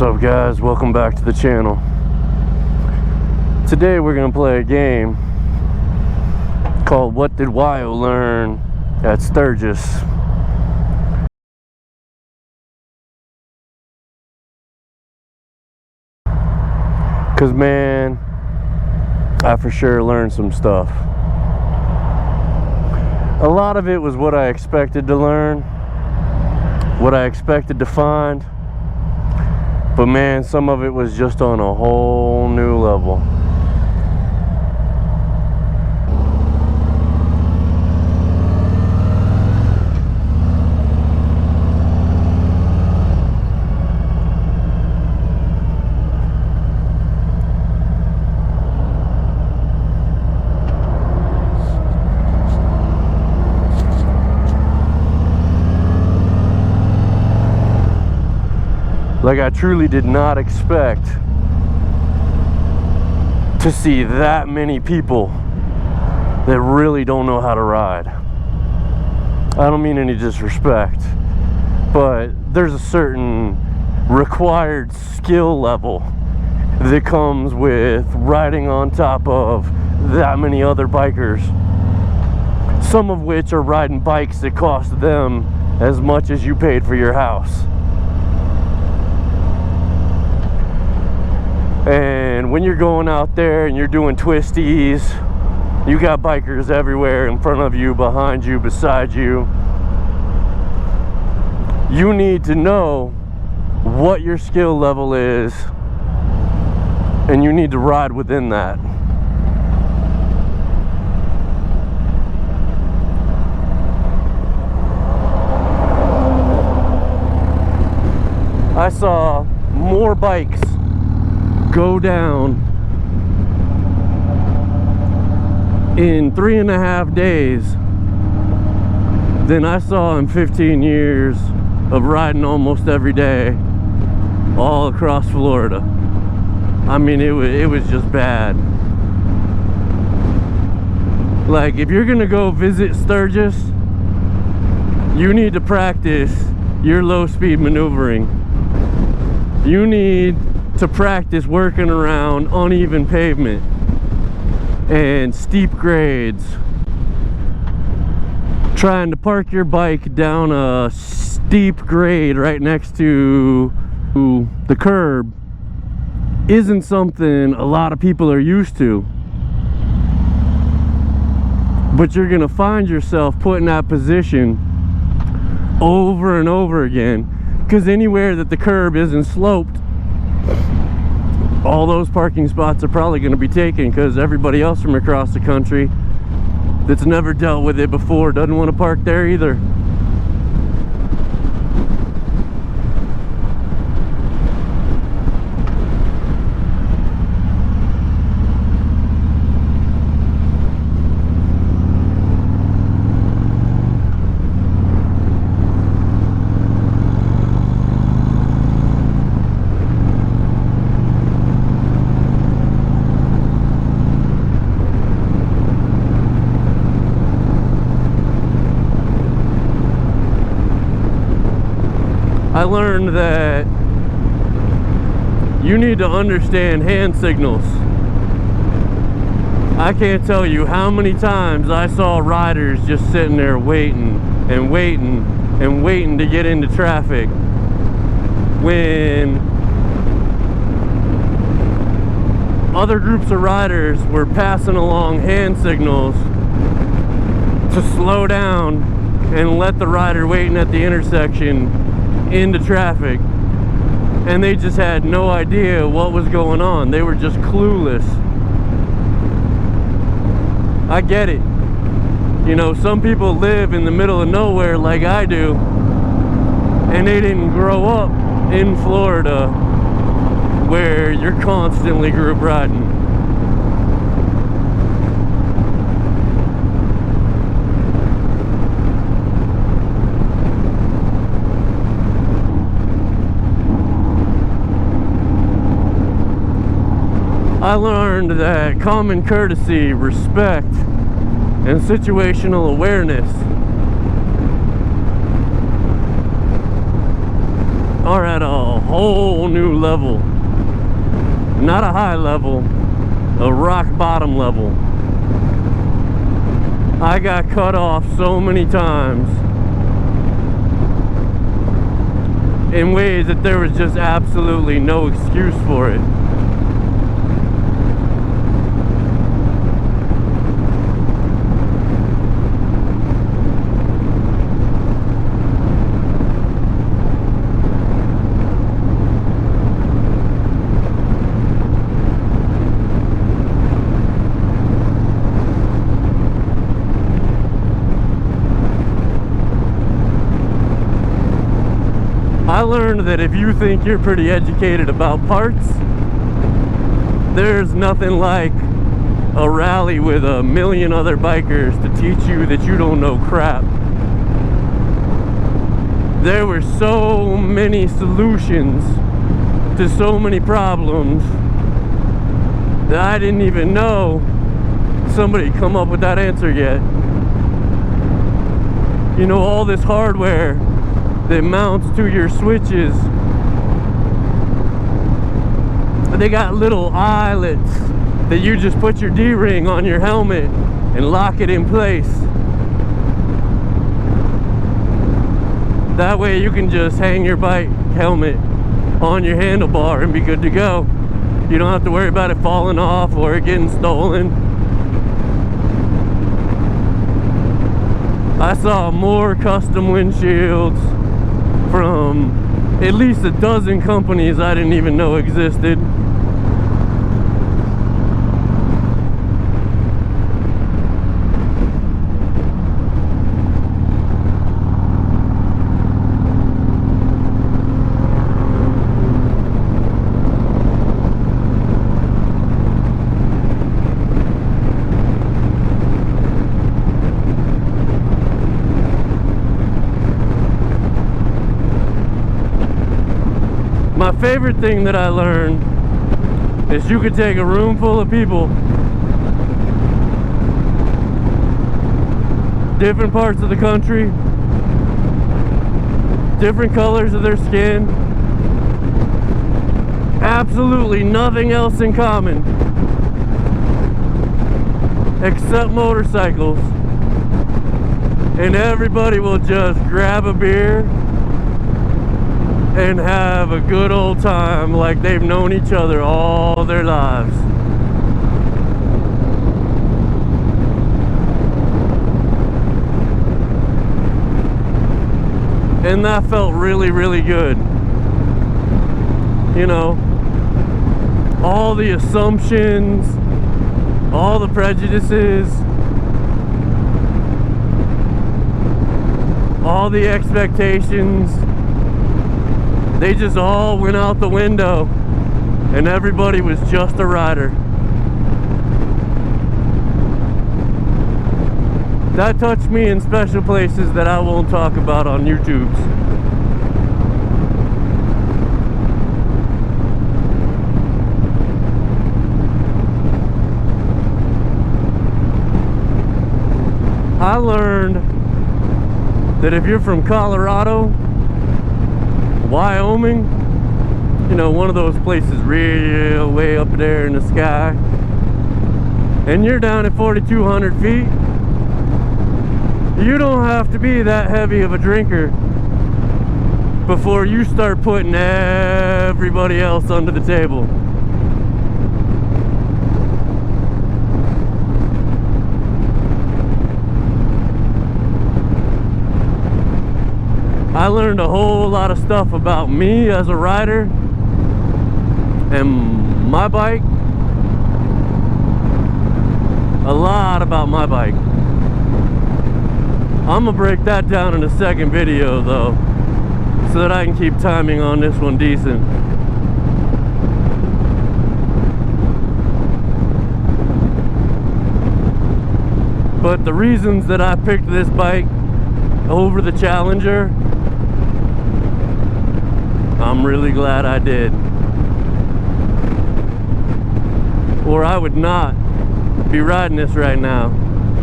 up, guys? Welcome back to the channel. Today we're gonna play a game called What Did Wyo Learn at Sturgis? Cause man, I for sure learned some stuff. A lot of it was what I expected to learn, what I expected to find. But man, some of it was just on a whole new level. Like, I truly did not expect to see that many people that really don't know how to ride. I don't mean any disrespect, but there's a certain required skill level that comes with riding on top of that many other bikers, some of which are riding bikes that cost them as much as you paid for your house. And when you're going out there and you're doing twisties, you got bikers everywhere, in front of you, behind you, beside you. You need to know what your skill level is, and you need to ride within that. I saw more bikes go down in 3.5 days than I saw in 15 years of riding almost every day all across Florida. I mean, it was just bad. Like, if you're gonna go visit Sturgis, you need to practice your low speed maneuvering. You need to practice working around uneven pavement and steep grades. Trying to park your bike down a steep grade right next to the curb isn't something a lot of people are used to. But you're gonna find yourself put in that position over and over again, because anywhere that the curb isn't sloped, all those parking spots are probably going to be taken, because everybody else from across the country that's never dealt with it before doesn't want to park there either. I learned that you need to understand hand signals. I can't tell you how many times I saw riders just sitting there waiting and waiting and waiting to get into traffic when other groups of riders were passing along hand signals to slow down and let the rider waiting at the intersection into traffic, and they just had no idea what was going on. They were just clueless. I get it. You know, some people live in the middle of nowhere like I do, and they didn't grow up in Florida where you're constantly group riding. I learned that common courtesy, respect, and situational awareness are at a whole new level. Not a high level, a rock bottom level. I got cut off so many times in ways that there was just absolutely no excuse for it. I learned that if you think you're pretty educated about parts, there's nothing like a rally with a million other bikers to teach you that you don't know crap. There were so many solutions to so many problems that I didn't even know somebody had come up with that answer yet. You know, all this hardware that mounts to your switches, they got little eyelets that you just put your D-ring on your helmet and lock it in place. That way you can just hang your bike helmet on your handlebar and be good to go. You don't have to worry about it falling off or it getting stolen. I saw more custom windshields from at least a dozen companies I didn't even know existed. My favorite thing that I learned is you could take a room full of people, different parts of the country, different colors of their skin, absolutely nothing else in common except motorcycles, and everybody will just grab a beer and have a good old time like they've known each other all their lives. And that felt really, really good. You know, all the assumptions, all the prejudices, all the expectations, they just all went out the window and everybody was just a rider. That touched me in special places that I won't talk about on YouTube. I learned that if you're from Colorado, Wyoming, you know, one of those places real way up there in the sky, and you're down at 4,200 feet, you don't have to be that heavy of a drinker before you start putting everybody else under the table. I learned a whole lot of stuff about me as a rider and my bike. A lot about my bike. I'm gonna break that down in a second video though, so that I can keep timing on this one decent. But the reasons that I picked this bike over the Challenger, I'm really glad I did. Or I would not be riding this right now.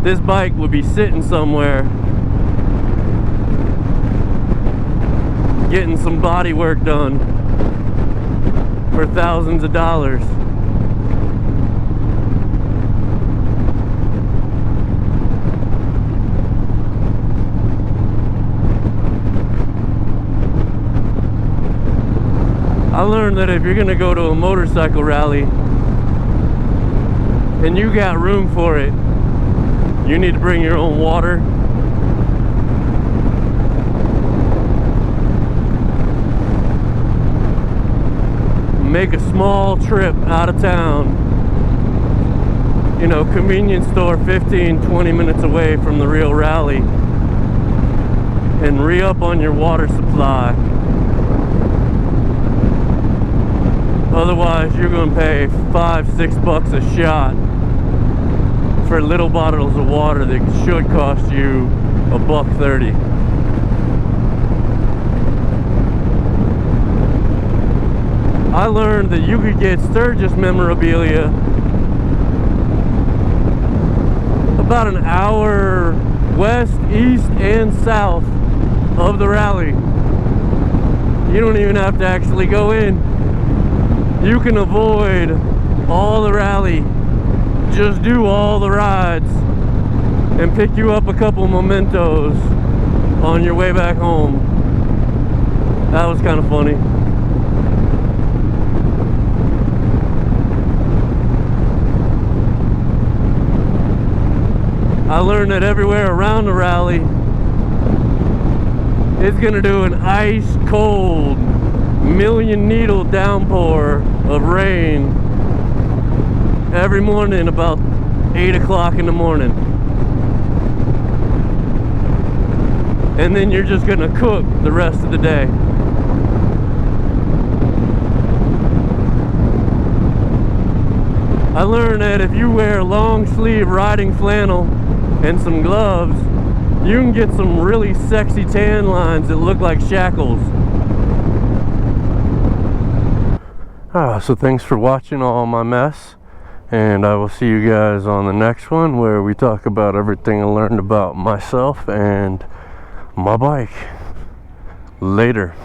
This bike would be sitting somewhere getting some body work done for thousands of dollars. I learned that if you're gonna go to a motorcycle rally and you got room for it, you need to bring your own water. Make a small trip out of town, you know, convenience store 15-20 minutes away from the real rally, and re-up on your water supply. Otherwise, you're going to pay $5-6 a shot for little bottles of water that should cost you $1.30. I learned that you could get Sturgis memorabilia about an hour west, east, and south of the rally. You don't even have to actually go in. You can avoid all the rally, just do all the rides, and pick you up a couple mementos on your way back home. That was kind of funny. I learned that everywhere around the rally, it's gonna do an ice cold million needle downpour of rain every morning about 8 o'clock in the morning. And then you're just gonna cook the rest of the day. I learned that if you wear long sleeve riding flannel and some gloves, you can get some really sexy tan lines that look like shackles. So thanks for watching all my mess, and I will see you guys on the next one, where we talk about everything I learned about myself and my bike. Later.